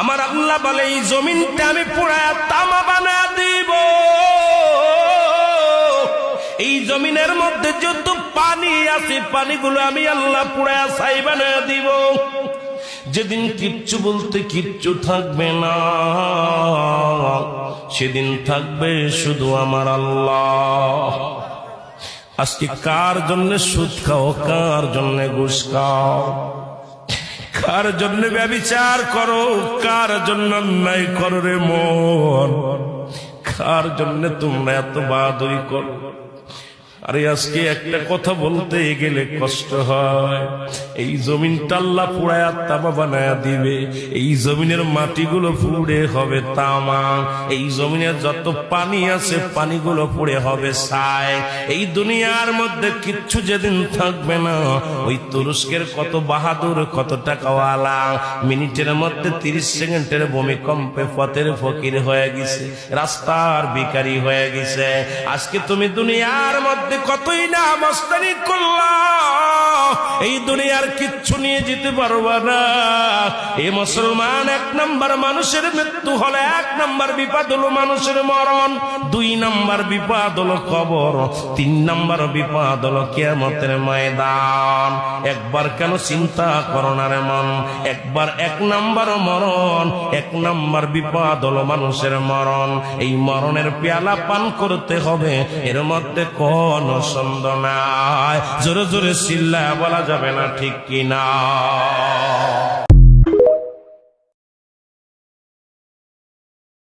আমার আল্লাহ বলে এই জমিনটা আমি পুরায়া তামা বানা দিব। এই জমিনের মধ্যে যত পানি আছে পানিগুলো আমি আল্লাহ পুরায়া ছাই বানা দিব। যেদিন কিচ্ছু বলতে কিচ্ছু থাকবে না, সেদিন থাকবে শুধু আমার আল্লাহ। আজকে কার জন্য সুদ খাও, কার জন্য ঘুষ খাও, কার জন্য ব্যভিচার করো, কার জন্য অন্যায় করো রে মন, কার জন্য তোমরা এত বাহাদুরি করো। আরে আজকে একটা কথা বলতে গেলে কষ্ট হয়। এই জমিনটা আল্লাহ পুরায়া তামা বানায়া দিবে। এই জমিনের মাটিগুলো পুড়ে হবে তামা। এই জমিনের যত পানি আছে পানিগুলো পুড়ে হবে ছাই। এই দুনিয়ার মধ্যে কিচ্ছু যেদিন থাকবে না, ওই তুরস্কের কত বাহাদুর, কত টাকাওয়ালা মিনিটের মধ্যে 30 সেকেন্ডের ভূমিকম্পে পথের ফকির হয়ে গেছে, রাস্তার ভিখারি হয়ে গেছে। আজকে তুমি দুনিয়ার মধ্যে কতই না মস্তানি করলা, এই দুনিয়ার কিচ্ছু নিয়ে যেতে পারবা না। এই মুসলমান, 1 নাম্বার মানুষের মৃত্যু হলে 1 নাম্বার বিপদ হলো মানুষের মরণ, 2 নাম্বার বিপদ হলো কবর, 3 নাম্বার বিপদ হলো কিয়ামতের ময়দান। একবার কেন চিন্তা করো না রে মন, একবার 1 নাম্বার মরণ, 1 নাম্বার বিপদ হলো মানুষের মরণ। এই মরণের পেয়ালা পান করতে হবে, এর মধ্যে কোন সন্দেহ নাই। জোরে জোরে চিল্লায়া বলা যাবে না ঠিক কিনা?